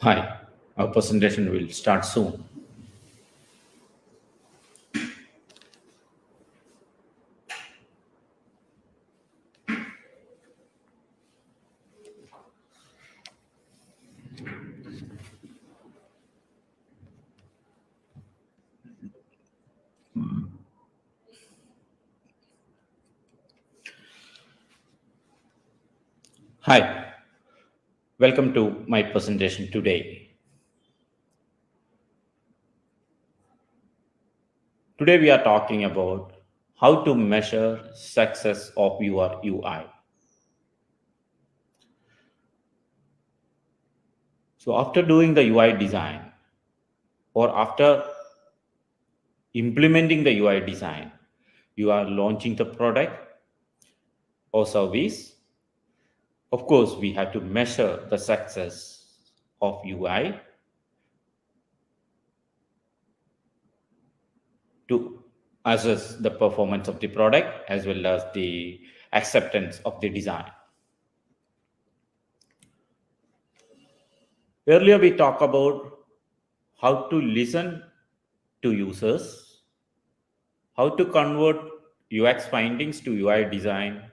Hi, our presentation will start soon. Hi, welcome to my presentation today. Today we are talking about how to measure success of your UI. So after doing the UI design or after implementing the UI design, you are launching the product or service. Of course, we have to measure the success of UI to assess the performance of the product as well as the acceptance of the design. Earlier, we talked about how to listen to users, how to convert UX findings to UI design,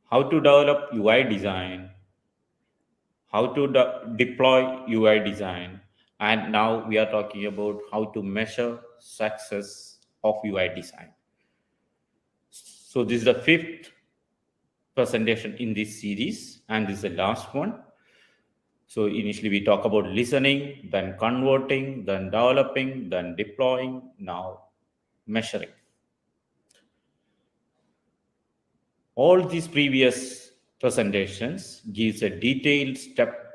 how to develop UI design, how to deploy UI design, and now we are talking about how to measure success of UI design. So this is the fifth presentation in this series, and this is the last one. So initially we talk about listening, then converting, then developing, then deploying, now measuring. All these previous presentations gives a detailed step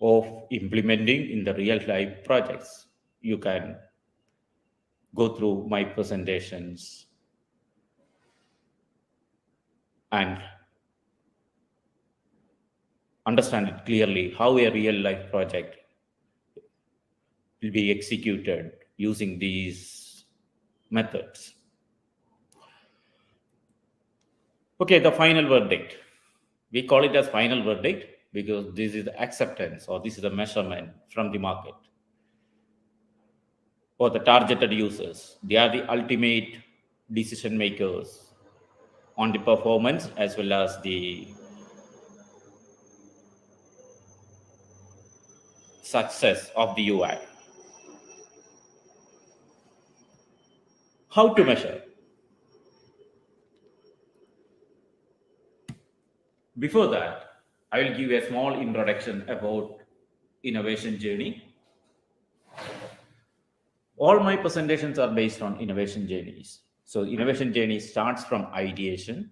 of implementing in the real life projects. You can go through my presentations and understand it clearly how a real life project will be executed using these methods. Okay, the final verdict. We call it as final verdict because this is the acceptance or this is the measurement from the market or the targeted users. They are the ultimate decision makers on the performance as well as the success of the UI. How to measure? Before that, I will give a small introduction about innovation journey. All my presentations are based on innovation journeys. So innovation journey starts from ideation,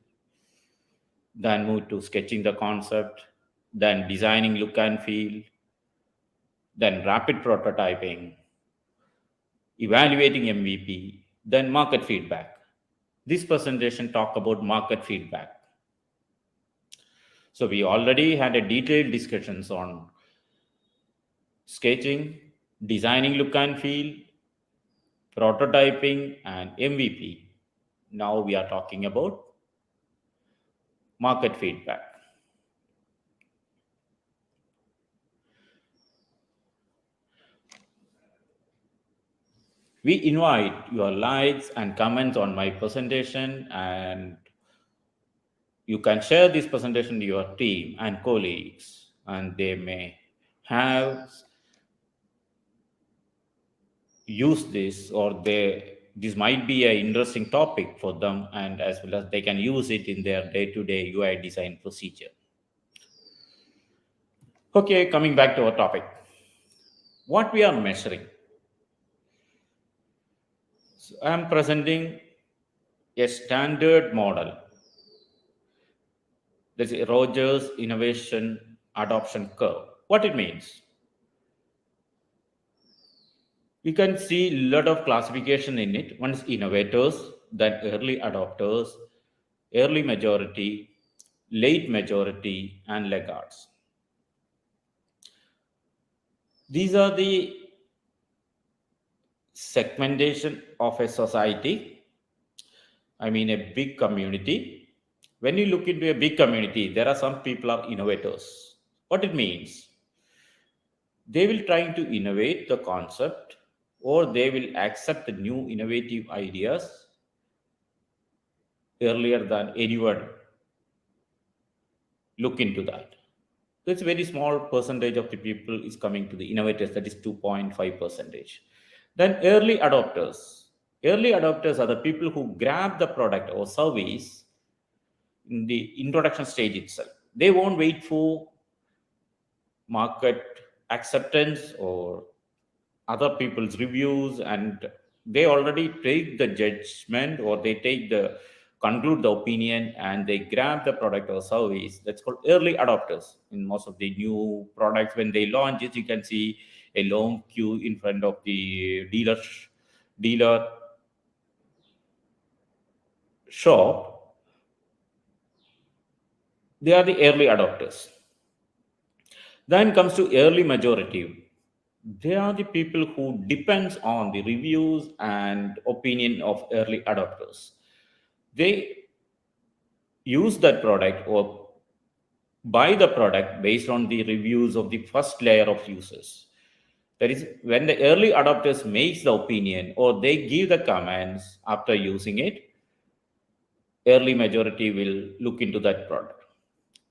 then move to sketching the concept, then designing look and feel, then rapid prototyping, evaluating MVP, then market feedback. This presentation talk about market feedback. So we already had a detailed discussions on sketching, designing look and feel, prototyping, and MVP. Now we are talking about market feedback. We invite your likes and comments on my presentation, and you can share this presentation to your team and colleagues, and they may have used this or this might be an interesting topic for them, and as well as they can use it in their day-to-day UI design procedure. Okay, coming back to our topic. What we are measuring. So I am presenting a standard model. This is Rogers Innovation Adoption Curve. What it means? You can see a lot of classification in it. One is innovators, then early adopters, early majority, late majority, and laggards. These are the segmentation of a society. I mean, a big community. When you look into a big community, there are some people are innovators. What it means? They will try to innovate the concept, or they will accept the new innovative ideas earlier than anyone look into that. So it's a very small percentage of the people is coming to the innovators, that is 2.5 percentage. Then early adopters. Early adopters are the people who grab the product or service in the introduction stage itself. They won't wait for market acceptance or other people's reviews, and they already take the judgment, or they take the conclude the opinion, and they grab the product or service. That's called early adopters. In most of the new products, when they launch it, you can see a long queue in front of the dealer shop. They are the early adopters. Then comes to early majority. They are the people who depends on the reviews and opinion of early adopters. They use that product or buy the product based on the reviews of the first layer of users. That is, when the early adopters makes the opinion or they give the comments after using it, early majority will look into that product.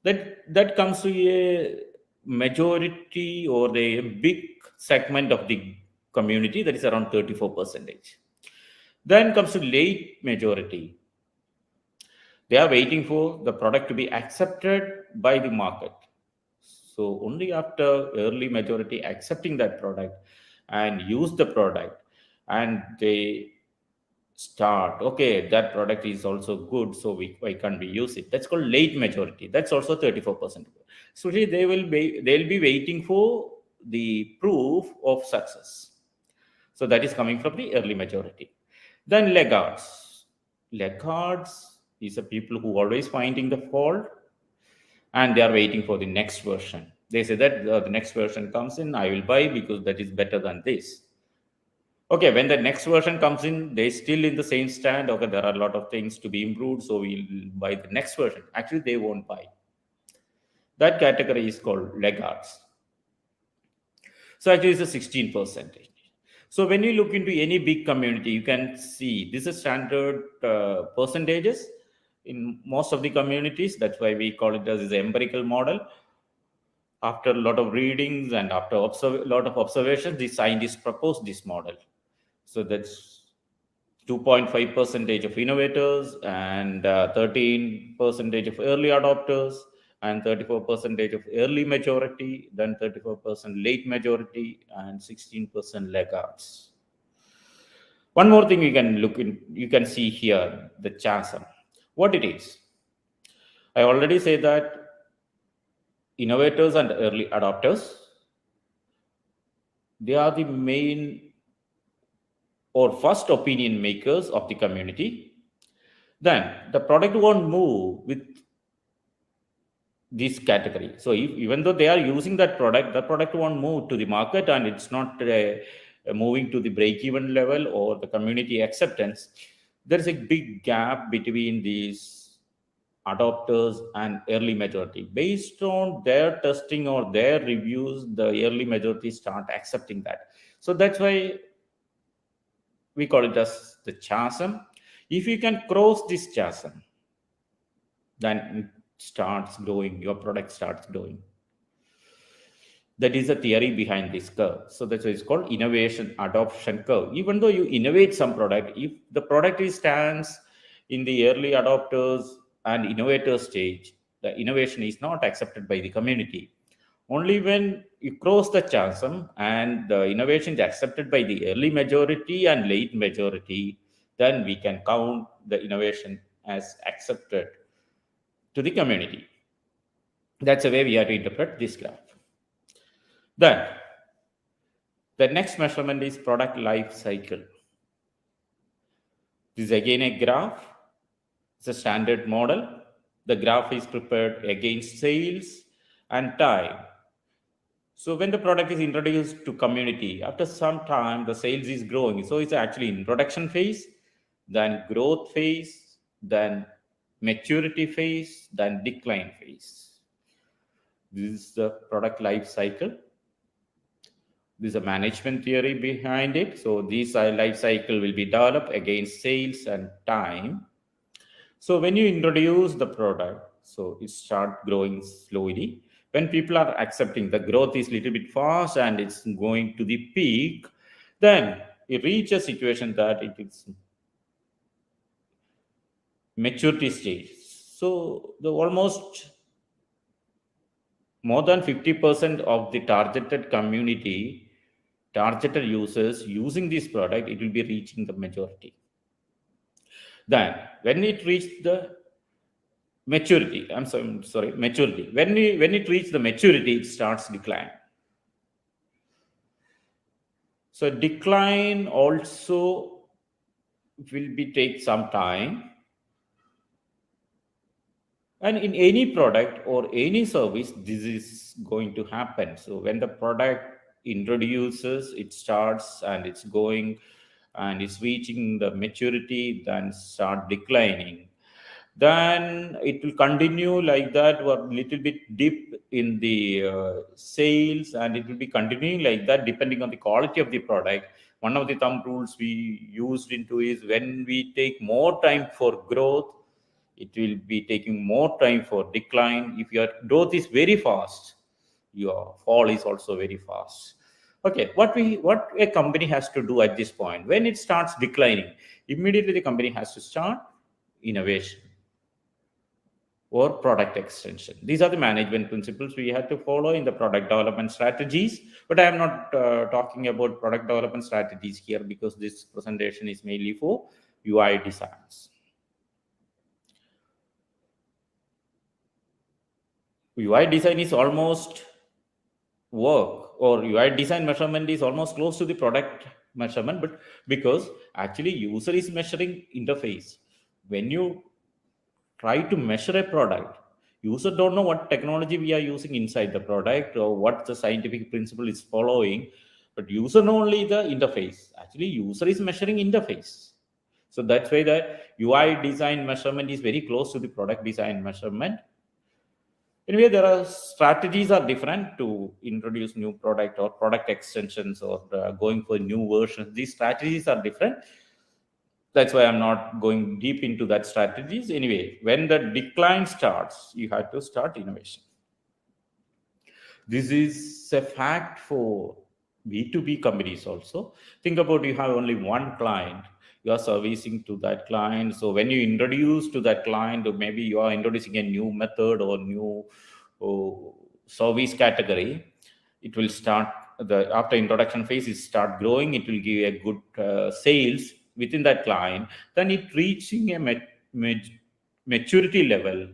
That comes to a majority or a big segment of the community, that is around 34 percentage. Then comes to late majority. They are waiting for the product to be accepted by the market. So only after early majority accepting that product and use the product, and they start, okay, that product is also good, so why can't we use it? That's called late majority. That's also 34%. So really they'll be waiting for the proof of success. So that is coming from the early majority. Then laggards. Laggards is the people who always finding the fault, and they are waiting for the next version. They say that the next version comes in, I will buy because that is better than this. Okay, when the next version comes in, they still in the same stand. Okay, there are a lot of things to be improved, so we'll buy the next version. Actually, they won't buy. That category is called laggards. So actually, it's a 16%. So when you look into any big community, you can see this is standard percentages in most of the communities. That's why we call it as the empirical model. After a lot of readings and after a lot of observations, the scientists proposed this model. So that's 2.5 percentage of innovators, and 13 percentage of early adopters, and 34 percentage of early majority, then 34% late majority, and 16% laggards. One more thing you can see here, the chasm, what it is. I already say that innovators and early adopters, they are the main or first opinion makers of the community. Then the product won't move with this category. So even though they are using that product, the product won't move to the market, and it's not moving to the break-even level or the community acceptance. There is a big gap between these adopters and early majority. Based on their testing or their reviews, the early majority start accepting that. So that's why we call it as the chasm. If you can cross this chasm, then it starts growing, your product starts growing. That is the theory behind this curve. So that's why it's called innovation adoption curve. Even though you innovate some product, if the product stands in the early adopters and innovator stage, the innovation is not accepted by the community. Only when you cross the chasm and the innovation is accepted by the early majority and late majority, then we can count the innovation as accepted to the community. That's the way we have to interpret this graph. Then the next measurement is product life cycle. This is again a graph. It's a standard model. The graph is prepared against sales and time. So when the product is introduced to community, after some time, the sales is growing. So it's actually introduction phase, then growth phase, then maturity phase, then decline phase. This is the product life cycle. There's a management theory behind it. So this life cycle will be developed against sales and time. So when you introduce the product, so it start growing slowly. When people are accepting the growth is little bit fast and it's going to the peak, then it reaches a situation that it is maturity stage. So the almost more than 50% of the targeted community, targeted users using this product, it will be reaching the majority. Then when it reaches the maturity, I'm sorry, maturity. When it reaches the maturity, it starts decline. So decline also will be take some time. And in any product or any service, this is going to happen. So when the product introduces, it starts and it's going and it's reaching the maturity, then start declining. Then it will continue like that, or little bit dip in the sales, and it will be continuing like that depending on the quality of the product. One of the thumb rules we used into is when we take more time for growth, it will be taking more time for decline. If your growth is very fast, your fall is also very fast. Okay, what a company has to do at this point when it starts declining, immediately the company has to start innovation or product extension. These are the management principles we have to follow in the product development strategies. But I am not talking about product development strategies here because this presentation is mainly for UI designs. UI design is almost work, or UI design measurement is almost close to the product measurement, but because actually user is measuring interface. When you try to measure a product, user don't know what technology we are using inside the product or what the scientific principle is following, but user know only the interface. Actually user is measuring interface. So that's why the UI design measurement is very close to the product design measurement. Anyway, there are strategies are different to introduce new product or product extensions or going for new versions. These strategies are different. That's why I'm not going deep into that strategies. Anyway, when the decline starts, you have to start innovation. This is a fact for B2B companies also. Think about, you have only one client, you are servicing to that client. So when you introduce to that client, or maybe you are introducing a new method or new service category, it will start the after introduction phase is start growing. It will give a good sales within that client. Then it reaching a maturity level,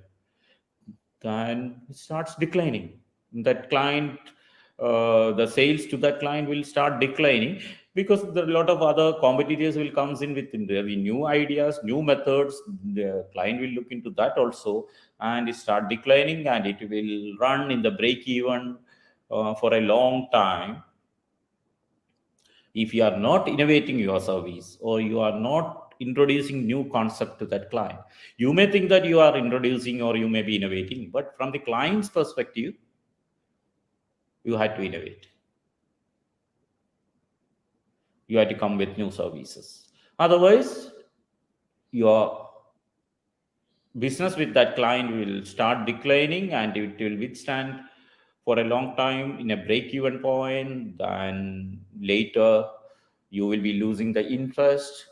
then it starts declining. That client, the sales to that client will start declining because there are a lot of other competitors will comes in with their new ideas, new methods. The client will look into that also, and it start declining, and it will run in the break even for a long time. If you are not innovating your service, or you are not introducing new concept to that client, you may think that you are introducing or you may be innovating, but from the client's perspective, you had to innovate. You had to come with new services. Otherwise, your business with that client will start declining, and it will withstand for a long time in a break-even point. Then later, you will be losing the interest,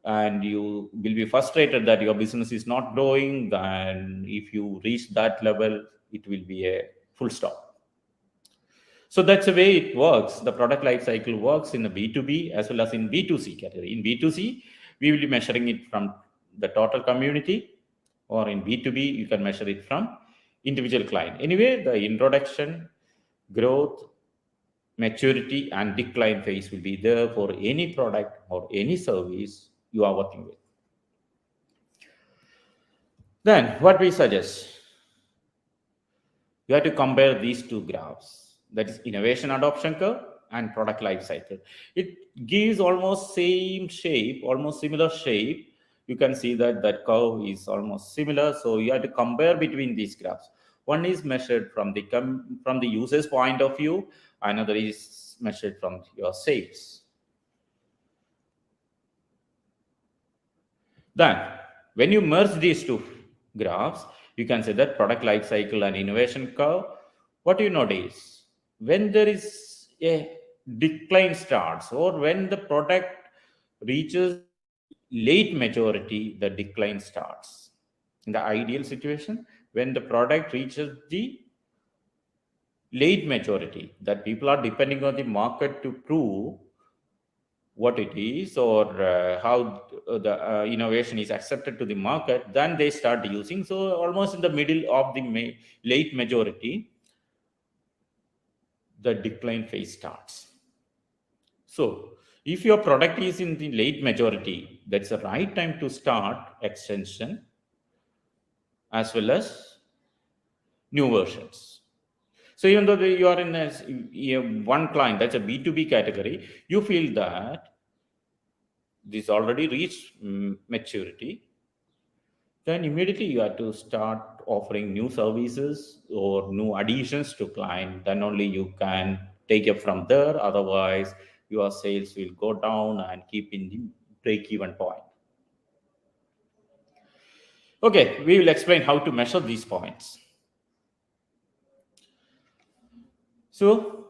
and you will be frustrated that your business is not growing. Then if you reach that level, it will be a full stop. So that's the way it works. The product life cycle works in the B2B as well as in B2C category. In B2C, we will be measuring it from the total community, or in B2B, you can measure it from individual client. Anyway, the introduction, growth, maturity, and decline phase will be there for any product or any service you are working with. Then what we suggest, you have to compare these two graphs, that is innovation adoption curve and product life cycle. It gives almost same shape, almost similar shape. You can see that that curve is almost similar. So you have to compare between these graphs. One is measured from the user's point of view, another is measured from your sales. Then, when you merge these two graphs, you can say that product life cycle and innovation curve. What you notice when there is a decline starts, or when the product reaches the late maturity, the decline starts. In the ideal situation, when the product reaches the late maturity, that people are depending on the market to prove what it is, or how the innovation is accepted to the market, then they start using. So almost in the middle of the late majority, the decline phase starts. So if your product is in the late majority, that's the right time to start extension as well as new versions. So even though you are in one client, that's a B2B category, you feel that this already reached maturity, then immediately you have to start offering new services or new additions to client. Then only you can take it from there. Otherwise, your sales will go down and keep in the break-even point. Okay, we will explain how to measure these points. So,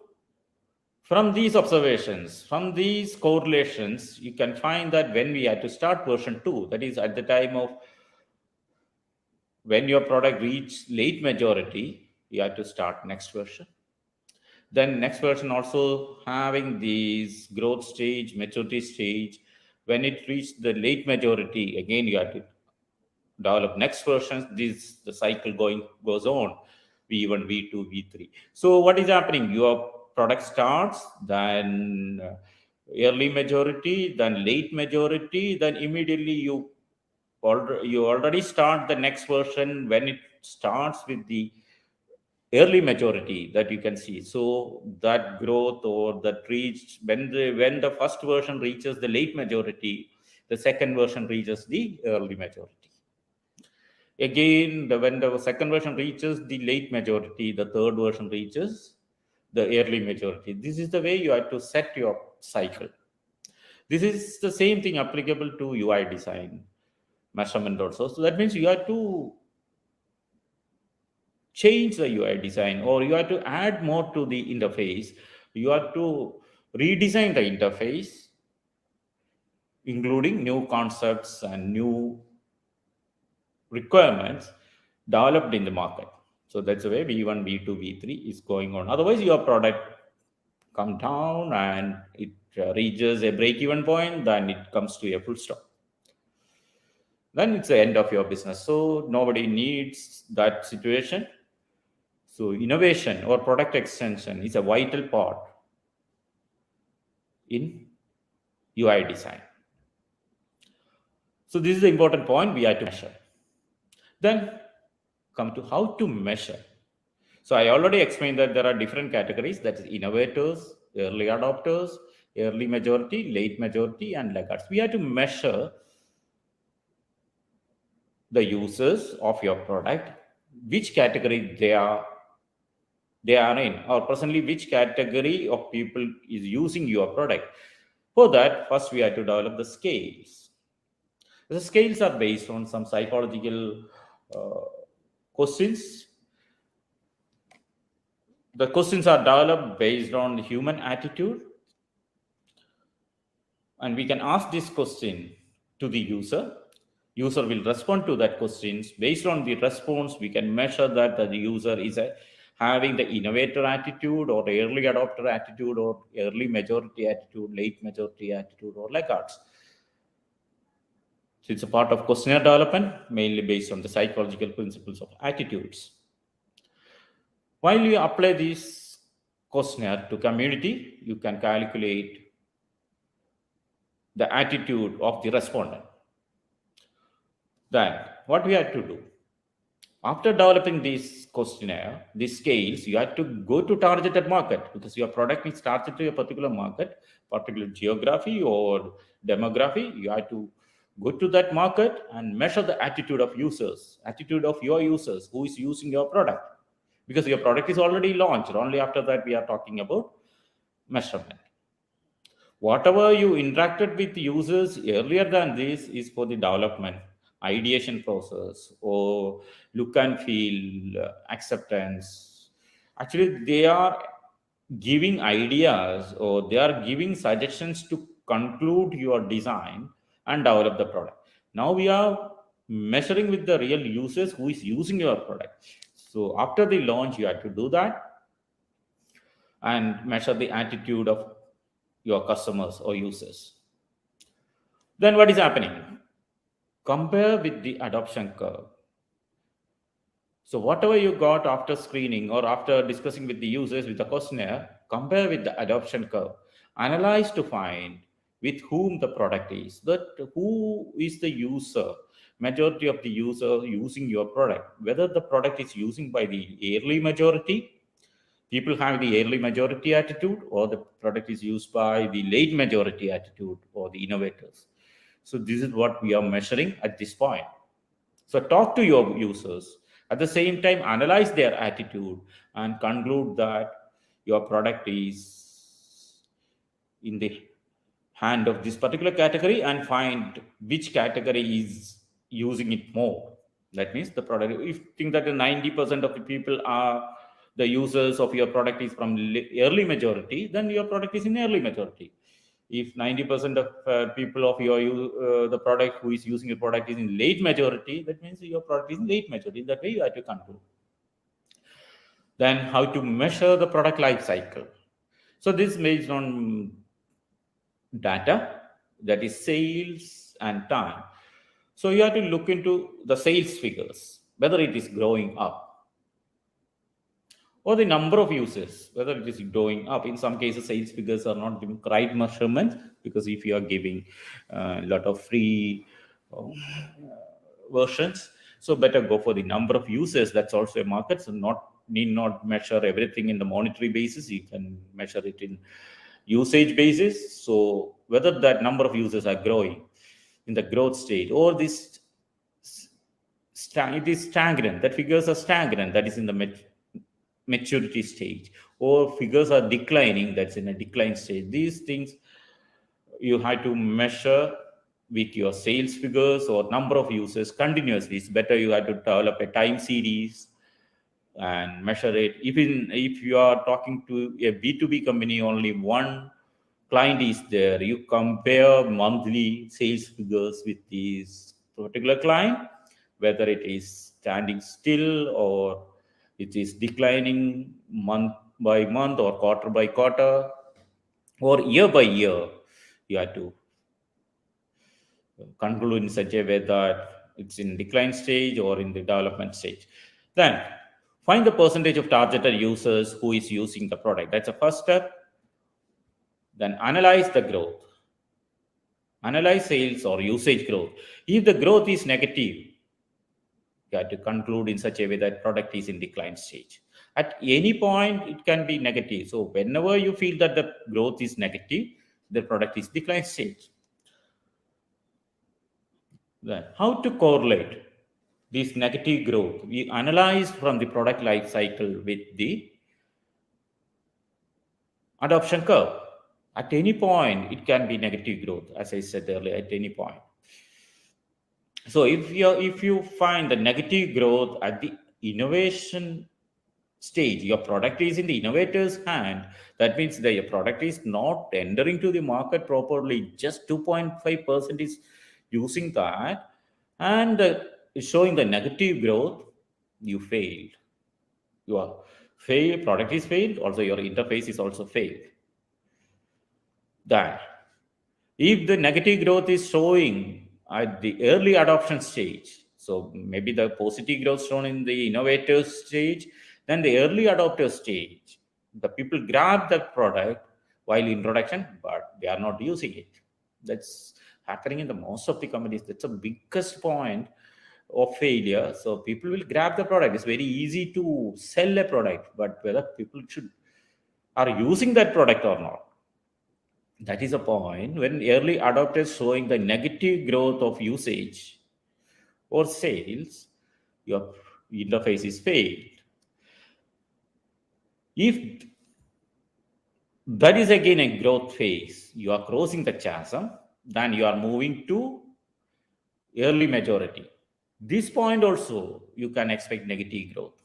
from these observations, from these correlations, you can find that when we had to start version 2, that is at the time of when your product reaches late majority, you have to start next version. Then next version also having these growth stage, maturity stage. When it reaches the late majority, again you have to develop next versions. The cycle goes on, V1, V2, V3. So what is happening? Your product starts, then early majority, then late majority, then immediately you already start the next version when it starts with the early majority that you can see. So that growth or that reached when the first version reaches the late majority, the second version reaches the early majority. Again, when the second version reaches the late majority, the third version reaches the early majority. This is the way you have to set your cycle. This is the same thing applicable to UI design measurement also. So that means you have to change the UI design, or you have to add more to the interface. You have to redesign the interface, including new concepts and new requirements developed in the market. So that's the way V1, V2, V3 is going on. Otherwise, your product come down and it reaches a break-even point, then it comes to a full stop. Then it's the end of your business. So nobody needs that situation. So innovation or product extension is a vital part in UI design. So this is the important point we have to measure. Then come to how to measure. So I already explained that there are different categories, that is innovators, early adopters, early majority, late majority, and laggards. We have to measure the users of your product, which category they are in, or presently which category of people is using your product. For that, first we have to develop the scales. The scales are based on some psychological questions. The questions are developed based on human attitude, and we can ask this question to the user. User will respond to that questions. Based on the response, we can measure that the user is having the innovator attitude, or early adopter attitude, or early majority attitude, late majority attitude, or laggards. So it's a part of questionnaire development, mainly based on the psychological principles of attitudes. While you apply this questionnaire to community, you can calculate the attitude of the respondent. Then what we have to do? After developing this questionnaire, these scales, you have to go to targeted market, because your product is targeted to a particular market, particular geography or demography. You have to go to that market and measure the attitude of users, attitude of your users who is using your product, because your product is already launched. Only after that we are talking about measurement. Whatever you interacted with users earlier than this is for the development, ideation process, or look and feel, acceptance. Actually, they are giving ideas or they are giving suggestions to conclude your design and develop the product. Now we are measuring with the real users who is using your product. So after the launch, you have to do that and measure the attitude of your customers or users. Then what is happening? Compare with the adoption curve. So whatever you got after screening or after discussing with the users with the questionnaire, compare with the adoption curve. Analyze to find with whom the product is. That who is the user, majority of the user using your product. Whether the product is using by the early majority, people have the early majority attitude, or the product is used by the late majority attitude or the innovators. So this is what we are measuring at this point. So talk to your users. At the same time, analyze their attitude and conclude that your product is in the hand of this particular category and find which category is using it more. That means the product, if you think that the 90% of the people are the users of your product is from early majority, then your product is in early majority. If 90% of people of your the product who is using your product is in late majority, that means your product is in late majority. That way you have to conclude. Then how to measure the product life cycle. So this is based on data, that is sales and time. So you have to look into the sales figures, whether it is growing up, or the number of users, whether it is going up. In some cases, sales figures are not the right measurement, because if you are giving a lot of free versions, so better go for the number of users. That's also a market. So need not measure everything in the monetary basis. You can measure it in usage basis. So whether that number of users are growing in the growth stage, or this it is stagnant, that figures are stagnant, that is in the maturity stage, or figures are declining, that's in a decline stage. These things you have to measure with your sales figures or number of users continuously. It's better you have to develop a time series and measure it. Even if you are talking to a B2B company, only one client is there, you compare monthly sales figures with this particular client, whether it is standing still or it is declining month by month or quarter by quarter or year by year. You have to conclude in such a way that it's in decline stage or in the development stage. Then find the percentage of targeted users who is using the product. That's the first step. Then analyze the growth. Analyze sales or usage growth. If the growth is negative, you have to conclude in such a way that product is in decline stage. At any point, it can be negative. So whenever you feel that the growth is negative, the product is decline stage. Then how to correlate this negative growth? We analyze from the product life cycle with the adoption curve. At any point, it can be negative growth, as I said earlier, at any point. So if you find the negative growth at the innovation stage, your product is in the innovator's hand, that means that your product is not entering to the market properly. Just 2.5% is using that, and showing the negative growth, you failed. Your product is failed. Also, your interface is also failed. That if the negative growth is showing at the early adoption stage, so maybe the positive growth shown in the innovator stage, then the early adopter stage, the people grab the product while in production, but they are not using it. That's happening in the most of the companies. That's the biggest point of failure. So people will grab the product. It's very easy to sell a product, but whether people are using that product or not, that is a point. When early adopters showing the negative growth of usage or sales, your interface is failed. If That is again a growth phase. You are crossing the chasm, then you are moving to early majority. This point also you can expect negative growth.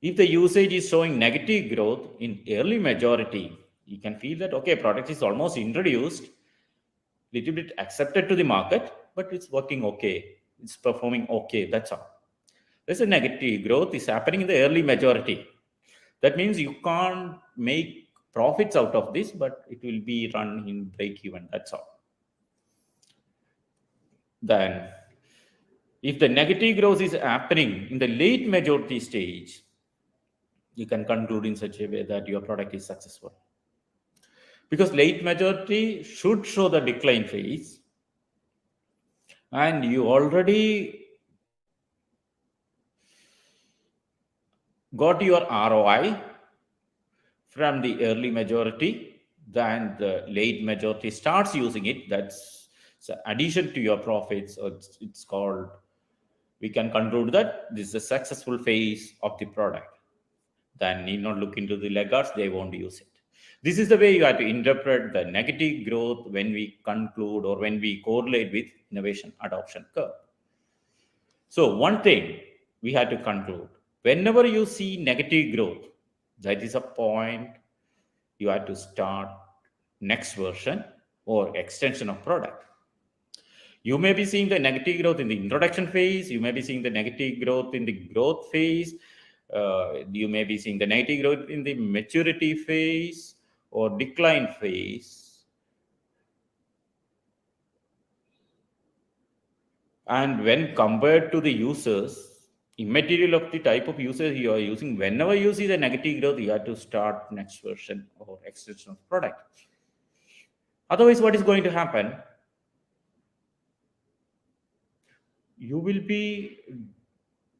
If the usage is showing negative growth in early majority, you can feel that okay, product is almost introduced, little bit accepted to the market, but it's working okay, it's performing okay, that's all. There's a negative growth is happening in the early majority. That means you can't make profits out of this, but it will be run in break even, that's all. Then if the negative growth is happening in the late majority stage, you can conclude in such a way that your product is successful. Because late majority should show the decline phase, and you already got your ROI from the early majority, then the late majority starts using it. That's addition to your profits. Or it's called, we can conclude that this is a successful phase of the product. Then need not look into the laggards, they won't use it. This is the way you have to interpret the negative growth when we conclude or when we correlate with innovation adoption curve. So one thing we have to conclude, whenever you see negative growth, that is a point you have to start next version or extension of product. You may be seeing the negative growth in the introduction phase. You may be seeing the negative growth in the growth phase. You may be seeing the negative growth in the maturity phase or decline phase. And when compared to the users, immaterial of the type of users you are using, whenever you see the negative growth, you have to start next version or extension of product. Otherwise, what is going to happen? You will be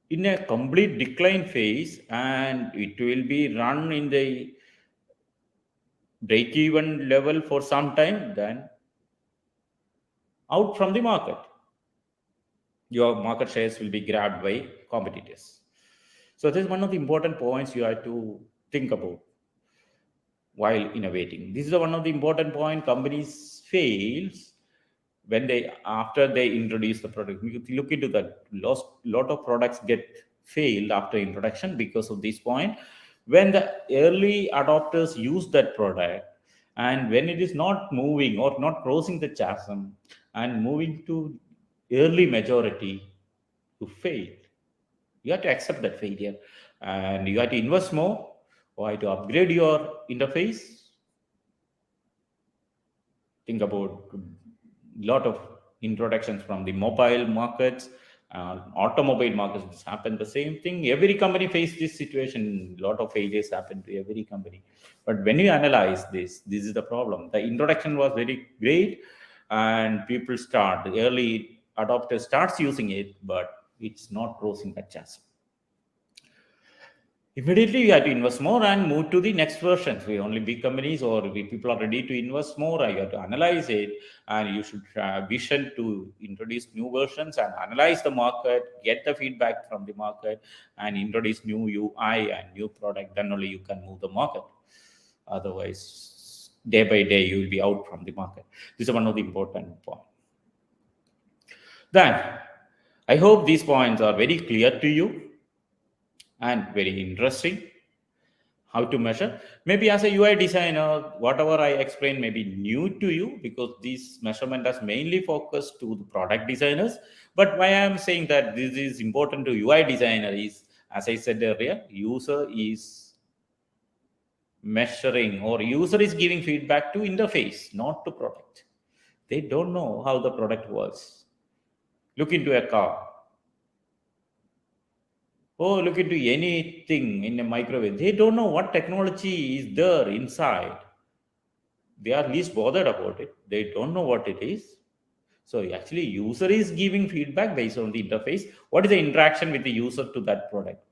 in a complete decline phase, and it will be run in the break-even level for some time, then out from the market. Your market shares will be grabbed by competitors. So this is one of the important points you have to think about while innovating. This is one of the important point companies fails when they, after they introduce the product. You look into that, lot of products get failed after introduction because of this point. When the early adopters use that product, and when it is not moving or not crossing the chasm and moving to early majority, to fail. You have to accept that failure, and you have to invest more or to upgrade your interface. Think about a lot of introductions from the mobile markets, automobile markets. It's happened the same thing. Every company faced this situation. A lot of failures happen to every company. But when you analyze this is the problem. The introduction was very great, and people start, the early adopter starts using it, but it's not crossing that chasm. Immediately you have to invest more and move to the next version. We only big companies or people are ready to invest more. You have to analyze it, and you should vision to introduce new versions and analyze the market, get the feedback from the market, and introduce new UI and new product. Then only you can move the market. Otherwise, day by day you will be out from the market. This is one of the important points. Then I hope these points are very clear to you and very interesting. How to measure, maybe as a UI designer, whatever I explained may be new to you, because this measurement is mainly focused to the product designers. But why I am saying that this is important to UI designer is, as I said earlier, user is measuring or user is giving feedback to interface, not to product. They don't know how the product works. Look into a car. Oh, look into anything in a microwave. They don't know what technology is there inside. They are least bothered about it. They don't know what it is. So actually, user is giving feedback based on the interface. What is the interaction with the user to that product?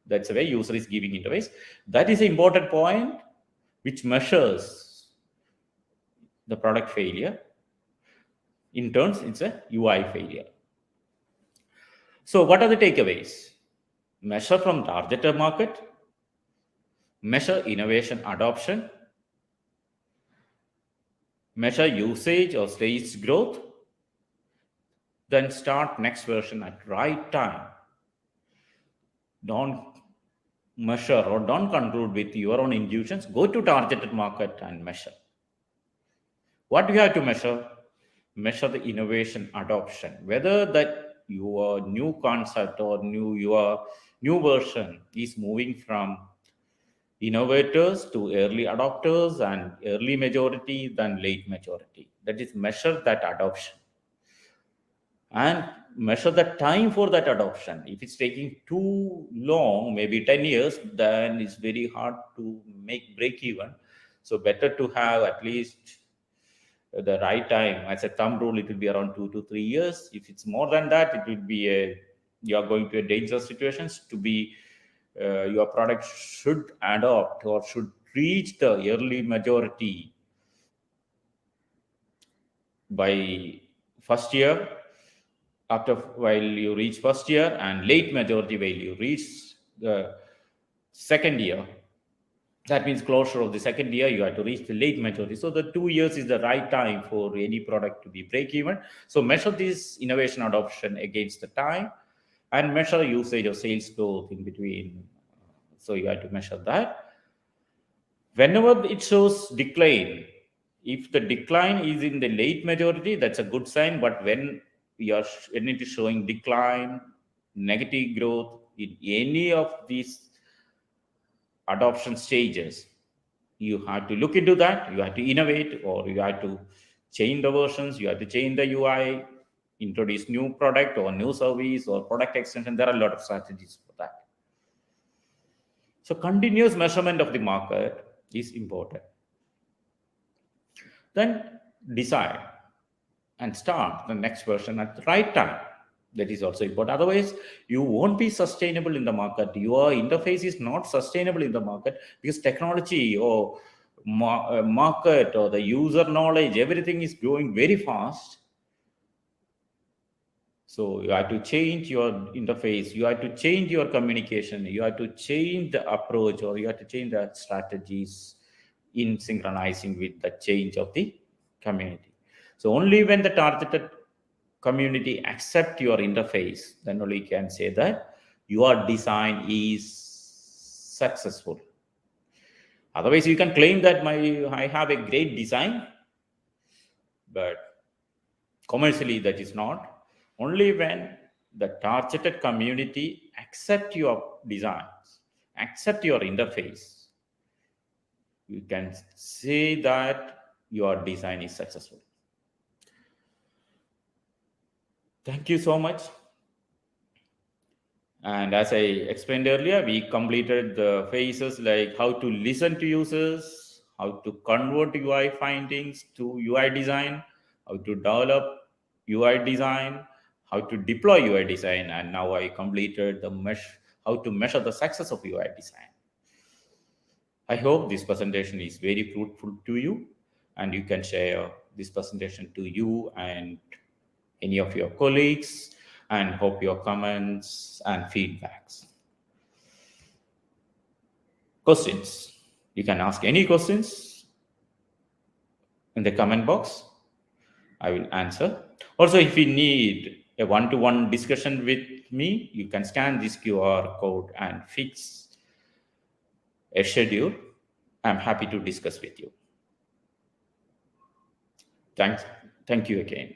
That's the way user is giving interface. That is an important point which measures the product failure. In turns, it's a UI failure. So what are the takeaways? Measure from targeted market, measure innovation adoption, measure usage or stage growth, then start next version at right time. Don't measure or don't conclude with your own intuitions. Go to targeted market and measure. What do you have to measure? Measure the innovation adoption, whether that your new concept or your new version is moving from innovators to early adopters and early majority than late majority. That is, measure that adoption and measure the time for that adoption. If it's taking too long, maybe 10 years, then it's very hard to make break even. So better to have at least the right time. As a thumb rule, it will be around 2 to 3 years. If it's more than that, it will be you are going to a dangerous situations to be your product should adopt or should reach the early majority by first year, after while you reach first year, and late majority while you reach the second year. That means closure of the second year, you have to reach the late majority. So the 2 years is the right time for any product to be break even. So measure this innovation adoption against the time and measure usage of sales growth in between. So you have to measure that. Whenever it shows decline, if the decline is in the late majority, that's a good sign. But when when it is showing decline, negative growth in any of these adoption stages, you have to look into that. You have to innovate, or you have to change the versions, you have to change the UI, introduce new product or new service or product extension. There are a lot of strategies for that. So continuous measurement of the market is important. Then decide and start the next version at the right time. That is also important. Otherwise, you won't be sustainable in the market. Your interface is not sustainable in the market because technology or market or the user knowledge, everything is growing very fast. So you have to change your interface, you have to change your communication, you have to change the approach, or you have to change the strategies in synchronizing with the change of the community. So only when the targeted community accept your interface, then only you can say that your design is successful. Otherwise, you can claim that I have a great design, but commercially that is not. Only when the targeted community accept your designs, accept your interface, you can say that your design is successful. Thank you so much. And as I explained earlier, we completed the phases like how to listen to users, how to convert UI findings to UI design, how to develop UI design, how to deploy UI design, and now I completed how to measure the success of UI design. I hope this presentation is very fruitful to you, and you can share this presentation to you and any of your colleagues, and hope your comments and feedbacks. Questions. You can ask any questions in the comment box. I will answer. Also, if you need a one-to-one discussion with me, you can scan this QR code and fix a schedule. I'm happy to discuss with you. Thank you again.